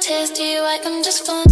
test you like I'm just fun.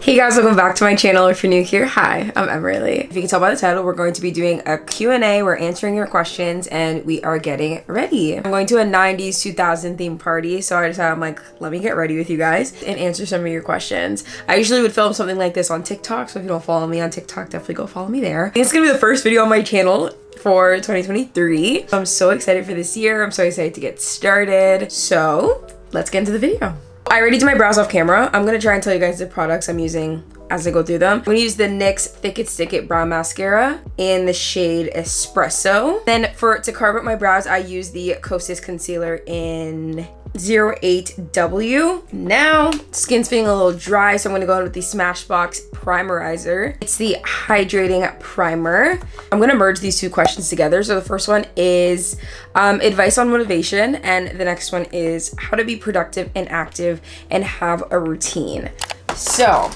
Hey guys, welcome back to my channel. If you're new here, hi, I'm Emmerly. If you can tell by the title, we're going to be doing a Q&A. We're answering your questions and we are getting ready. I'm going to a 90s 2000 theme party, so I decided I'm like, let me get ready with you guys and answer some of your questions. I usually would film something like this on TikTok, so if you don't follow me on TikTok, definitely go follow me there. I think it's gonna be the first video on my channel for 2023. I'm so excited for this year. I'm so excited to get started. So let's get into the video. I already did my brows off camera. I'm gonna try and tell you guys the products I'm using as I go through them. I'm gonna use the NYX Thick It Stick It Brow Mascara in the shade Espresso. Then to carve up my brows, I use the Kosas Concealer in 08W. Now, skin's feeling a little dry, so I'm gonna go in with the Smashbox Primerizer. It's the Hydrating Primer. I'm gonna merge these two questions together. So the first one is advice on motivation, and the next one is how to be productive and active and have a routine. So,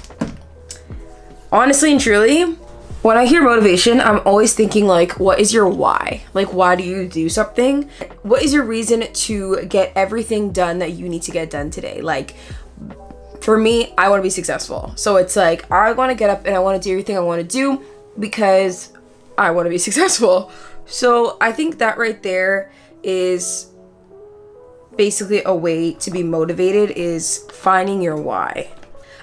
honestly and truly, when I hear motivation, I'm always thinking like, what is your why? Like, why do you do something? What is your reason to get everything done that you need to get done today? Like, for me, I want to be successful. So it's like, I want to get up and I want to do everything I want to do because I want to be successful. So I think that right there is basically a way to be motivated, is finding your why.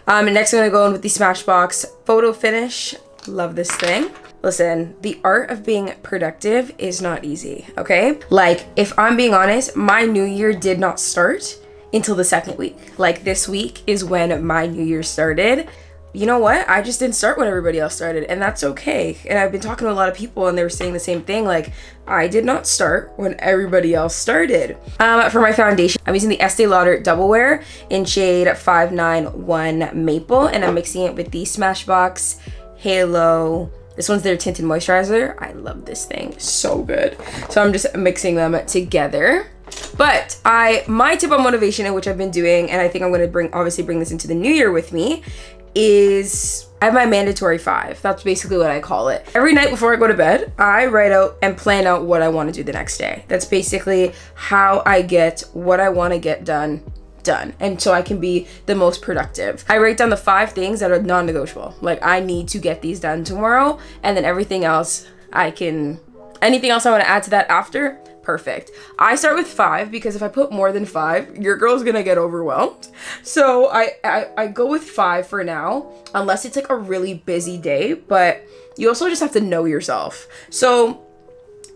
Next I'm gonna go in with the Smashbox Photo Finish. Love this thing. Listen, the art of being productive is not easy, okay? Like, if I'm being honest, my new year did not start until the second week. Like, this week is when my new year started. You know what? I just didn't start when everybody else started, and that's okay. And I've been talking to a lot of people and they were saying the same thing, like, I did not start when everybody else started. For my foundation, I'm using the Estee Lauder Double Wear in shade 591 Maple, and I'm mixing it with the Smashbox Halo. This one's their tinted moisturizer. I love this thing, so good. So I'm just mixing them together. But my tip on motivation, which I've been doing, and I think I'm gonna obviously bring this into the new year with me, is I have my mandatory 5. That's basically what I call it. Every night before I go to bed, I write out and plan out what I want to do the next day. That's basically how I get what I want to get done, and so I can be the most productive. I write down the 5 things that are non-negotiable. Like, I need to get these done tomorrow, and then everything else anything else I want to add to that after, perfect. I start with 5 because if I put more than 5, your girl's gonna get overwhelmed. So I go with 5 for now, unless it's like a really busy day, but you also just have to know yourself. So,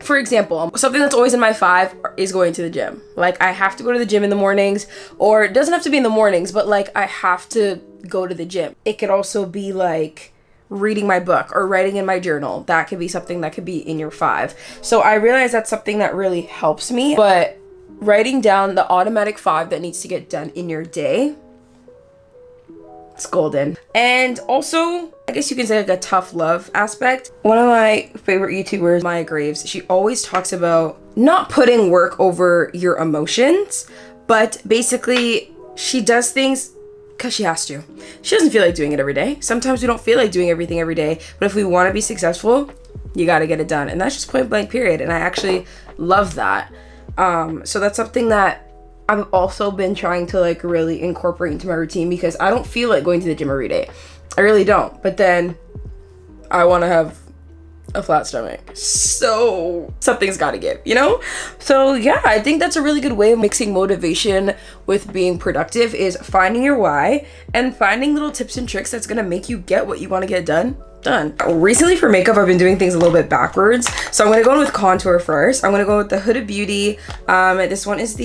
for example, something that's always in my 5 is going to the gym. Like, I have to go to the gym in the mornings, or it doesn't have to be in the mornings, but like, I have to go to the gym. It could also be like reading my book or writing in my journal. That could be something that could be in your 5. So I realize that's something that really helps me, but writing down the automatic 5 that needs to get done in your day, it's golden. And also, I guess you can say like a tough love aspect. One of my favorite YouTubers, Maya Graves, she always talks about not putting work over your emotions, but basically she does things because she has to. She doesn't feel like doing it every day. Sometimes we don't feel like doing everything every day, but if we want to be successful, you got to get it done. And that's just point blank period. And I actually love that. So that's something that I've also been trying to like really incorporate into my routine, because I don't feel like going to the gym every day. I really don't. But then I want to have a flat stomach, so something's got to give, you know? So yeah, I think that's a really good way of mixing motivation with being productive, is finding your why and finding little tips and tricks that's gonna make you get what you want to get done. Recently for makeup, I've been doing things a little bit backwards, so I'm gonna go in with contour first. I'm gonna go with the Huda Beauty. This one is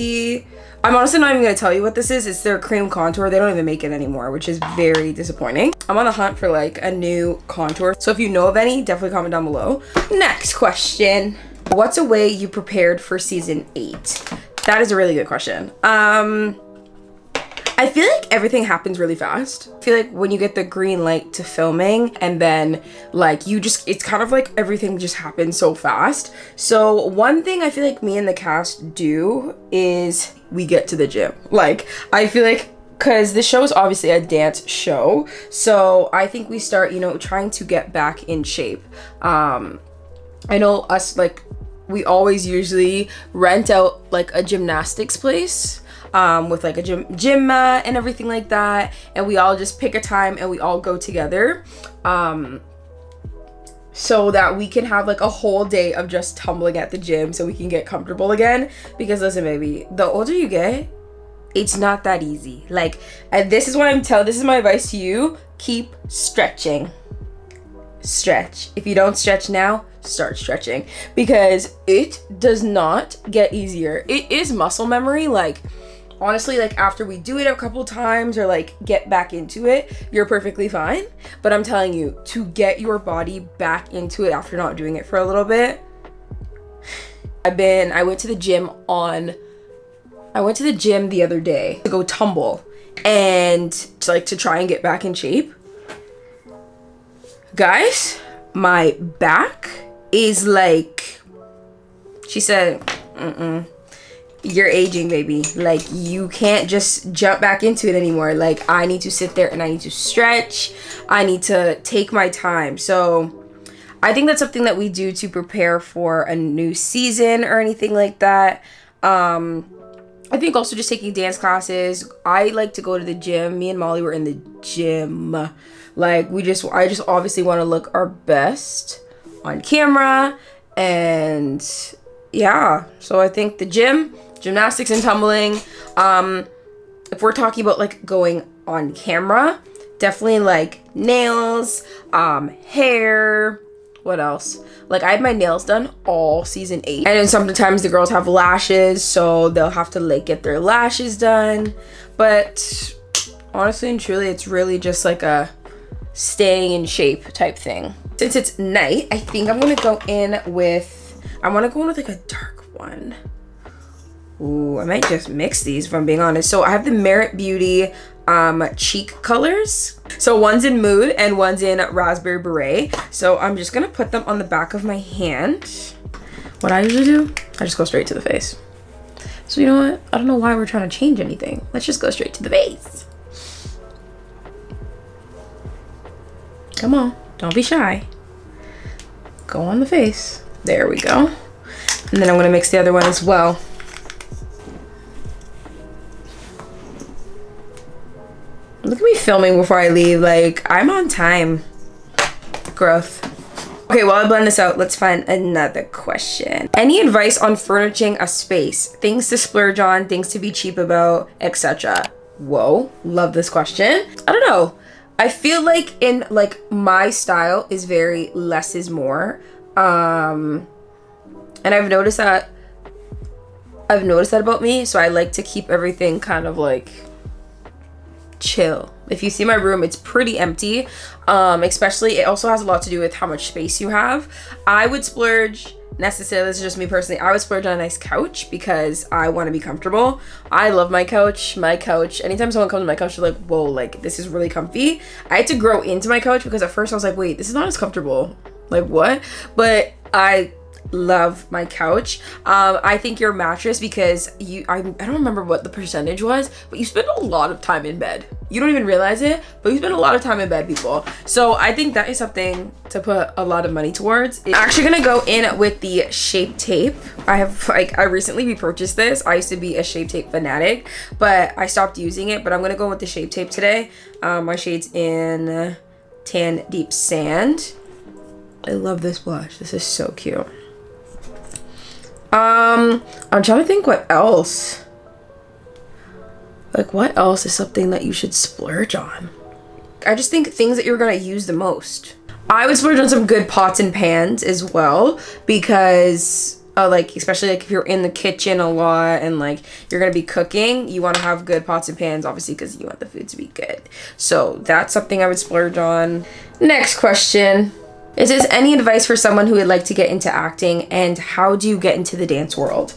I'm honestly not even gonna tell you what this is. It's their cream contour. They don't even make it anymore, which is very disappointing. I'm on the hunt for like a new contour, so if you know of any, definitely comment down below. Next question. What's a way you prepared for season 8? That is a really good question. I feel like everything happens really fast. I feel like when you get the green light to filming, and then like it's kind of like everything just happens so fast. So one thing I feel like me and the cast do is we get to the gym. Like, I feel like, because the show is obviously a dance show, so I think we start, you know, trying to get back in shape. I know us, like, we always usually rent out like a gymnastics place. with like a gym mat and everything like that, and we all just pick a time and we all go together, so that we can have like a whole day of just tumbling at the gym so we can get comfortable again. Because listen, baby, the older you get, it's not that easy. Like, and this is what this is my advice to you: keep stretching. Stretch. If you don't stretch now, start stretching, because it does not get easier. It is muscle memory. Like, honestly, like after we do it a couple times or like get back into it, you're perfectly fine. But I'm telling you, to get your body back into it after not doing it for a little bit, I went to the gym the other day to go tumble and to try and get back in shape. Guys, my back is like, she said, you're aging, baby. Like, you can't just jump back into it anymore. Like, I need to sit there and I need to stretch. I need to take my time. So I think that's something that we do to prepare for a new season or anything like that. I think also just taking dance classes. I like to go to the gym. Me and Molly were in the gym. Like, I just obviously want to look our best on camera. And yeah, so I think the gym, gymnastics and tumbling. If we're talking about like going on camera, definitely like nails, hair, what else? Like, I had my nails done all season 8. And then sometimes the girls have lashes, so they'll have to like get their lashes done. But honestly and truly, it's really just like a staying in shape type thing. Since it's night, I think I'm gonna go in with, I want to go in with like a dark one. Ooh, I might just mix these if I'm being honest. So I have the Merit Beauty cheek colors. So one's in Mood and one's in Raspberry Beret. So I'm just gonna put them on the back of my hand. What I usually do, I just go straight to the face. So you know what? I don't know why we're trying to change anything. Let's just go straight to the face. Come on, don't be shy. Go on the face. There we go. And then I'm gonna mix the other one as well. Look at me filming before I leave. Like, I'm on time. Growth. Okay, while I blend this out, let's find another question. Any advice on furnishing a space? Things to splurge on, things to be cheap about, etc. Whoa, love this question. I don't know. I feel like in like my style is very less is more. And I've noticed that about me. So I like to keep everything kind of like chill. If you see my room, it's pretty empty. Especially, it also has a lot to do with how much space you have. I would splurge, necessarily, this is just me personally, I would splurge on a nice couch because I want to be comfortable. I love my couch. Anytime someone comes to my couch, they're like, whoa, like this is really comfy. I had to grow into my couch because at first I was like, wait, this is not as comfortable. Like, what? But I love my couch. I think your mattress, because I don't remember what the percentage was, but you spend a lot of time in bed. You don't even realize it, but you spend a lot of time in bed, people. So I think that is something to put a lot of money towards. I'm actually gonna go in with the Shape Tape. I recently repurchased this. I used to be a Shape Tape fanatic, but I stopped using it. But I'm gonna go with the Shape Tape today. My shade's in Tan Deep Sand. I love this blush. This is so cute. I'm trying to think what else. Like, what else is something that you should splurge on? I just think things that you're gonna use the most. I would splurge on some good pots and pans as well, because like, especially like if you're in the kitchen a lot and like you're gonna be cooking, you want to have good pots and pans, obviously, because you want the food to be good. So that's something I would splurge on. Next question. Is this any advice for someone who would like to get into acting, and how do you get into the dance world?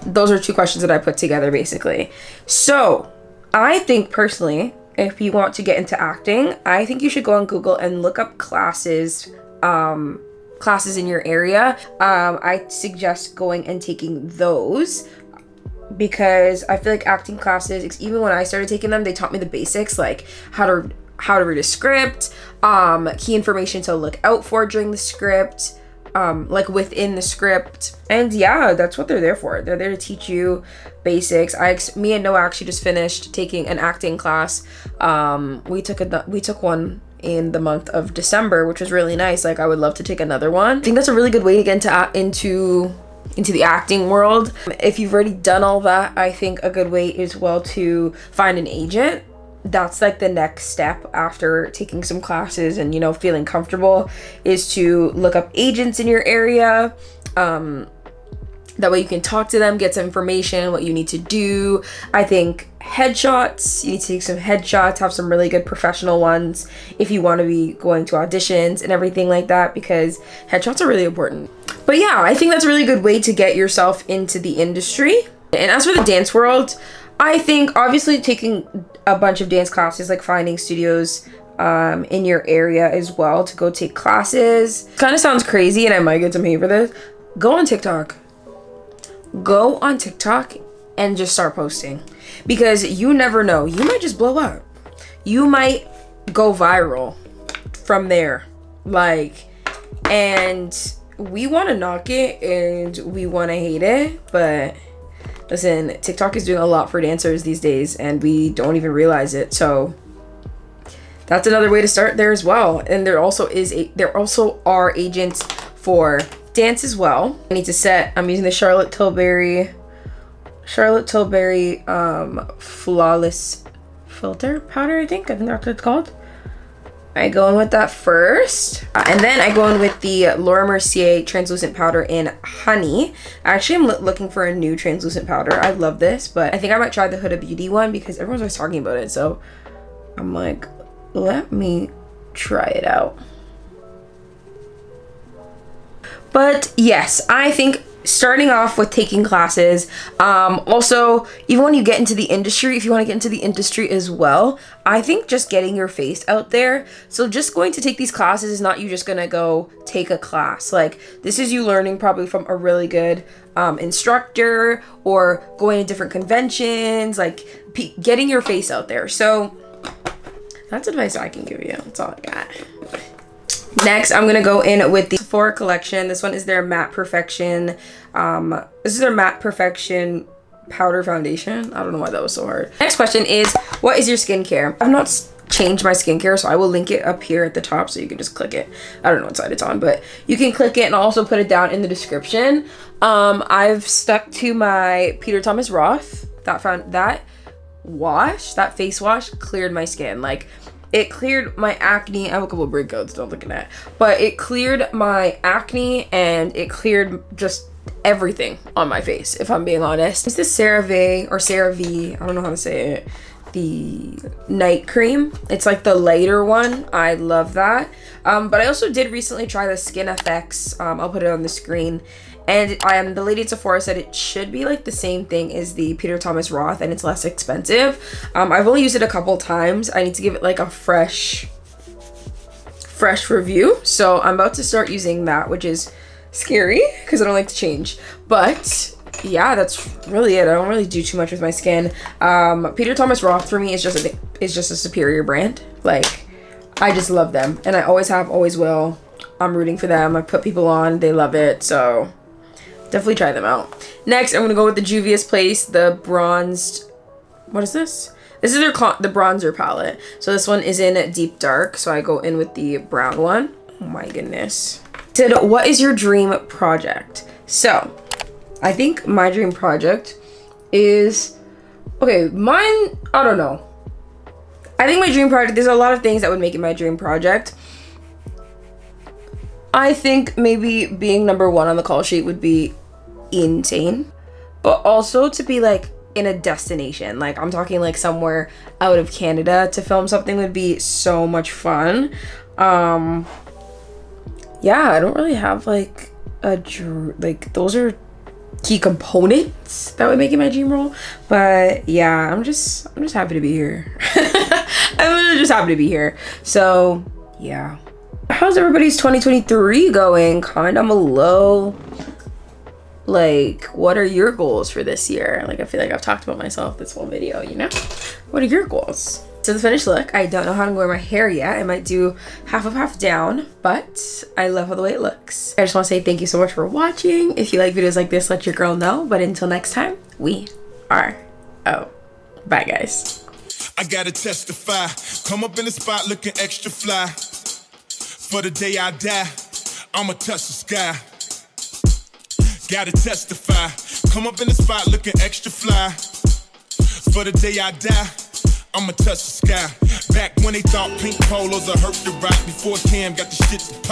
Those are two questions that I put together basically. So I think personally, if you want to get into acting, I think you should go on Google and look up classes in your area. I suggest going and taking those, because I feel like acting classes, even when I started taking them, they taught me the basics, like how to read a script, key information to look out for during the script, like within the script. And yeah, that's what they're there for. They're there to teach you basics. Me and Noah actually just finished taking an acting class. We took one in the month of December, which was really nice. Like, I would love to take another one. I think that's a really good way to get into the acting world. If you've already done all that, I think a good way is, well, to find an agent. That's like the next step after taking some classes and, you know, feeling comfortable, is to look up agents in your area. That way you can talk to them, get some information, what you need to do. I think headshots, you need to take some headshots, have some really good professional ones if you want to be going to auditions and everything like that, because headshots are really important. But yeah, I think that's a really good way to get yourself into the industry. And as for the dance world, I think obviously taking a bunch of dance classes, like finding studios in your area as well to go take classes. Kind of sounds crazy and I might get some hate for this. Go on TikTok. Go on TikTok and just start posting, because you never know, you might just blow up. You might go viral from there. Like, and we want to knock it and we want to hate it, but listen, TikTok is doing a lot for dancers these days and we don't even realize it. So that's another way to start there as well. And there also are agents for dance as well. I need to set, I'm using the Charlotte Tilbury Flawless Filter Powder, I think that's what it's called. I go in with that first. And then I go in with the Laura Mercier Translucent Powder in Honey. Actually, I'm looking for a new translucent powder. I love this, but I think I might try the Huda Beauty one because everyone's always talking about it. So I'm like, let me try it out. But yes, I think starting off with taking classes, also, even when you get into the industry, if you want to get into the industry as well, I think just getting your face out there. So just going to take these classes is not you just gonna go take a class. Like, this is you learning probably from a really good instructor, or going to different conventions, like getting your face out there. So that's advice I can give you. That's all I got. Next, I'm gonna go in with the Sephora collection. This one is their Matte Perfection. This is their Matte Perfection powder foundation. I don't know why that was so hard. Next question is, what is your skincare? I've not changed my skincare, so I will link it up here at the top so you can just click it. I don't know what side it's on, but you can click it, and I'll also put it down in the description. I've stuck to my Peter Thomas Roth. That face wash cleared my skin. Like, it cleared my acne. I have a couple of breakouts, don't look at that. But it cleared my acne and it cleared just everything on my face, if I'm being honest. It's this CeraVe, or CeraVe, I don't know how to say it, the night cream. It's like the lighter one. I love that. But I also did recently try the Skin Effects. I'll put it on the screen. And the lady at Sephora said it should be like the same thing as the Peter Thomas Roth, and it's less expensive. I've only used it a couple times. I need to give it like a fresh review. So I'm about to start using that, which is scary because I don't like to change. But yeah, that's really it. I don't really do too much with my skin. Peter Thomas Roth for me is just a superior brand. Like, I just love them, and I always have, always will. I'm rooting for them. I put people on, they love it, so definitely try them out. Next, I'm gonna go with the Juvia's Place, the bronzed, what is this? This is the bronzer palette. So this one is in deep dark, so I go in with the brown one. Oh my goodness. It said, what is your dream project? So I think my dream project is, okay, mine, I don't know. I think my dream project, there's a lot of things that would make it my dream project. I think maybe being #1 on the call sheet would be insane, but also to be like in a destination, like I'm talking like somewhere out of Canada to film something would be so much fun. Yeah, I don't really have like like those are key components that would make it my dream role, but yeah, I'm just happy to be here. I'm really just happy to be here. So yeah. How's everybody's 2023 going? Comment down below. Like, what are your goals for this year? Like, I feel like I've talked about myself this whole video, you know? What are your goals? So the finished look, I don't know how I'm gonna wear my hair yet. I might do half up, half down, but I love how the way it looks. I just wanna say thank you so much for watching. If you like videos like this, let your girl know. But until next time, we are out. Bye, guys. I gotta testify. Come up in the spot looking extra fly. For the day I die, I'ma touch the sky. Gotta testify. Come up in the spot looking extra fly. For the day I die, I'ma touch the sky. Back when they thought pink polos would hurt the rock. Before Cam got the shit to pop.